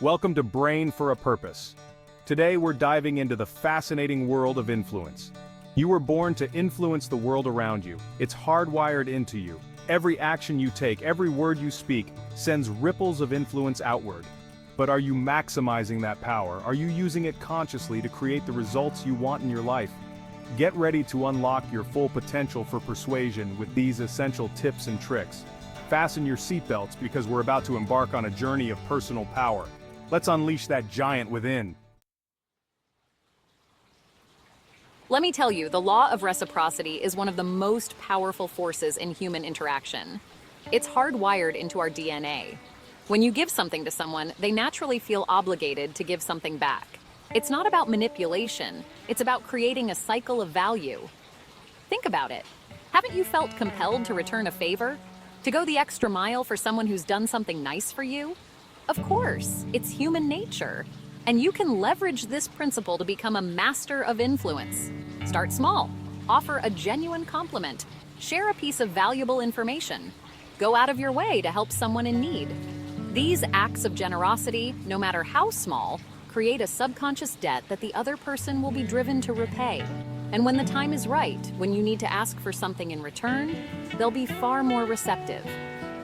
Welcome to Brain for a Purpose. Today we're diving into the fascinating world of influence. You were born to influence the world around you. It's hardwired into you. Every action you take, every word you speak, sends ripples of influence outward. But are you maximizing that power? Are you using it consciously to create the results you want in your life? Get ready to unlock your full potential for persuasion with these essential tips and tricks. Fasten your seatbelts because we're about to embark on a journey of personal power. Let's unleash that giant within. Let me tell you, the law of reciprocity is one of the most powerful forces in human interaction. It's hardwired into our DNA. When you give something to someone, they naturally feel obligated to give something back. It's not about manipulation, it's about creating a cycle of value. Think about it. Haven't you felt compelled to return a favor? To go the extra mile for someone who's done something nice for you? Of course, it's human nature. And you can leverage this principle to become a master of influence. Start small. Offer a genuine compliment. Share a piece of valuable information. Go out of your way to help someone in need. These acts of generosity, no matter how small, create a subconscious debt that the other person will be driven to repay. And when the time is right, when you need to ask for something in return, they'll be far more receptive.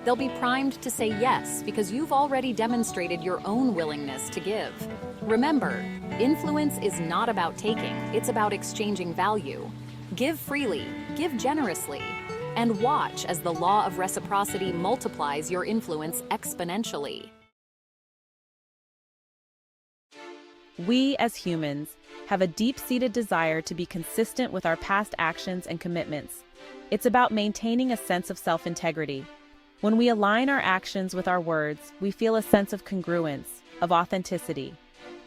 They'll be primed to say yes because you've already demonstrated your own willingness to give. Remember, influence is not about taking, it's about exchanging value. Give freely, give generously, and watch as the law of reciprocity multiplies your influence exponentially. We, as humans, have a deep-seated desire to be consistent with our past actions and commitments. It's about maintaining a sense of self-integrity. When we align our actions with our words, we feel a sense of congruence, of authenticity.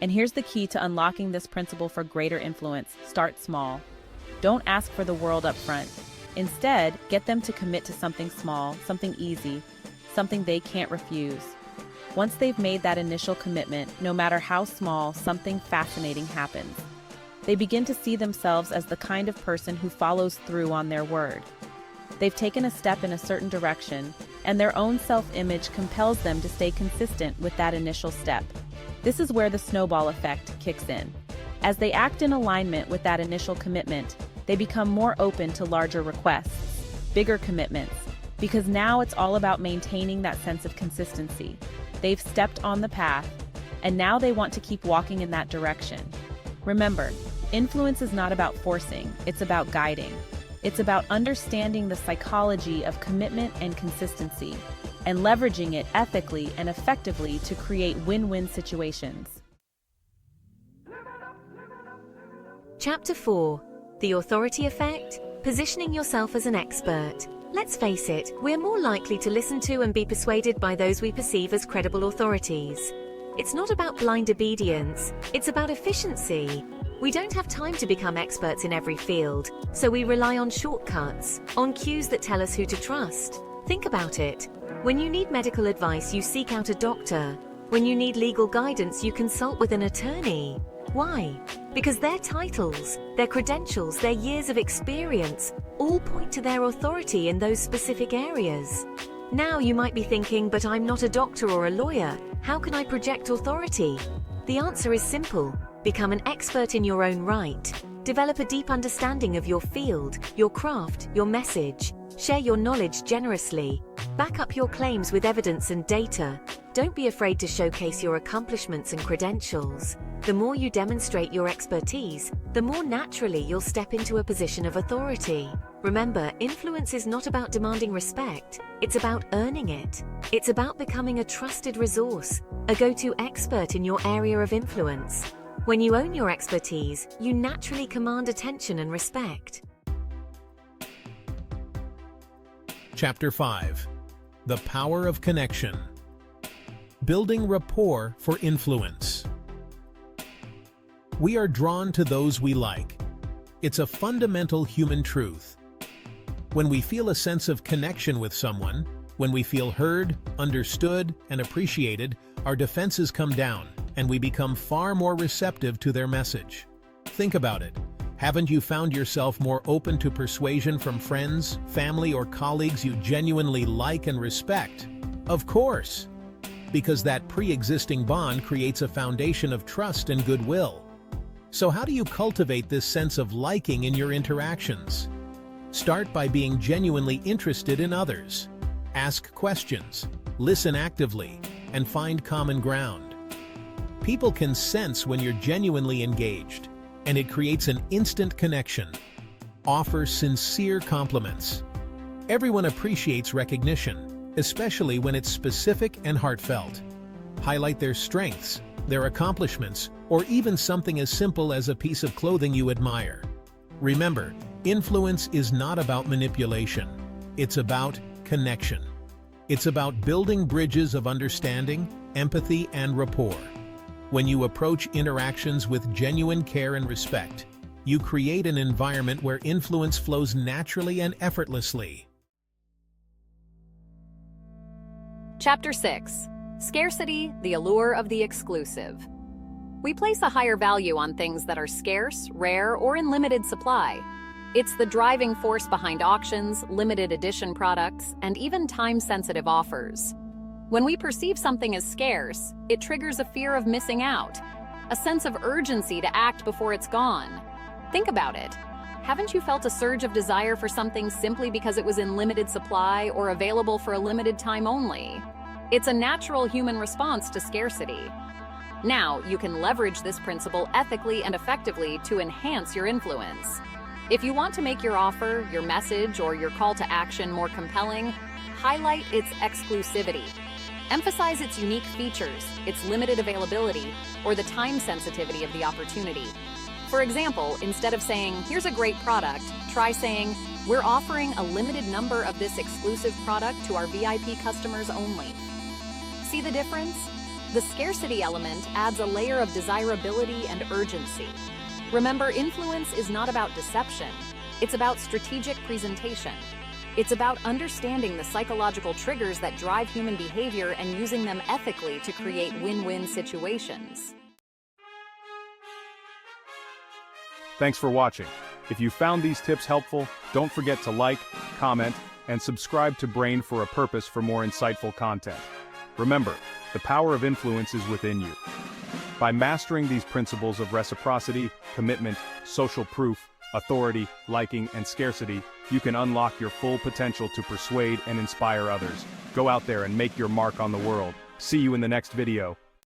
And here's the key to unlocking this principle for greater influence. Start small. Don't ask for the world up front. Instead, get them to commit to something small, something easy, something they can't refuse. Once they've made that initial commitment, no matter how small, something fascinating happens. They begin to see themselves as the kind of person who follows through on their word. They've taken a step in a certain direction, and their own self-image compels them to stay consistent with that initial step. This is where the snowball effect kicks in. As they act in alignment with that initial commitment, they become more open to larger requests, bigger commitments, because now it's all about maintaining that sense of consistency. They've stepped on the path, and now they want to keep walking in that direction. Remember, influence is not about forcing, it's about guiding. It's about understanding the psychology of commitment and consistency, and leveraging it ethically and effectively to create win-win situations. Chapter 4. The Authority Effect, Positioning Yourself as an Expert. Let's face it, we're more likely to listen to and be persuaded by those we perceive as credible authorities. It's not about blind obedience, it's about efficiency. We don't have time to become experts in every field, so we rely on shortcuts, on cues that tell us who to trust. Think about it. When you need medical advice, you seek out a doctor. When you need legal guidance, you consult with an attorney. Why? Because their titles, their credentials, their years of experience all point to their authority in those specific areas. Now you might be thinking, but I'm not a doctor or a lawyer. How can I project authority? The answer is simple. Become an expert in your own right. Develop a deep understanding of your field, your craft, your message. Share your knowledge generously. Back up your claims with evidence and data. Don't be afraid to showcase your accomplishments and credentials. The more you demonstrate your expertise, the more naturally you'll step into a position of authority. Remember, influence is not about demanding respect, it's about earning it. It's about becoming a trusted resource, a go-to expert in your area of influence. When you own your expertise, you naturally command attention and respect. Chapter 5. The Power of Connection. Building rapport for influence. We are drawn to those we like. It's a fundamental human truth. When we feel a sense of connection with someone, when we feel heard, understood, and appreciated, our defenses come down, and we become far more receptive to their message. Think about it. Haven't you found yourself more open to persuasion from friends, family, or colleagues you genuinely like and respect? Of course! because that pre-existing bond creates a foundation of trust and goodwill. So how do you cultivate this sense of liking in your interactions? Start by being genuinely interested in others. Ask questions, listen actively, and find common ground. People can sense when you're genuinely engaged, and it creates an instant connection. Offer sincere compliments. Everyone appreciates recognition, especially when it's specific and heartfelt. Highlight their strengths, their accomplishments, or even something as simple as a piece of clothing you admire. Remember, influence is not about manipulation. It's about connection. It's about building bridges of understanding, empathy, and rapport. When you approach interactions with genuine care and respect, you create an environment where influence flows naturally and effortlessly. Chapter 6. Scarcity, the allure of the exclusive. We place a higher value on things that are scarce, rare, or in limited supply. It's the driving force behind auctions, limited edition products, and even time-sensitive offers. When we perceive something as scarce, it triggers a fear of missing out, a sense of urgency to act before it's gone. Think about it. Haven't you felt a surge of desire for something simply because it was in limited supply or available for a limited time only? It's a natural human response to scarcity. Now, you can leverage this principle ethically and effectively to enhance your influence. If you want to make your offer, your message, or your call to action more compelling, highlight its exclusivity. Emphasize its unique features, its limited availability, or the time sensitivity of the opportunity. For example, instead of saying, "Here's a great product," try saying, "We're offering a limited number of this exclusive product to our VIP customers only." See the difference? The scarcity element adds a layer of desirability and urgency. Remember, influence is not about deception. It's about strategic presentation. It's about understanding the psychological triggers that drive human behavior and using them ethically to create win-win situations. Thanks for watching. If you found these tips helpful, don't forget to like, comment, and subscribe to Brain for a Purpose for more insightful content. Remember, the power of influence is within you. By mastering these principles of reciprocity, commitment, social proof, authority, liking, and scarcity, you can unlock your full potential to persuade and inspire others. Go out there and make your mark on the world. See you in the next video.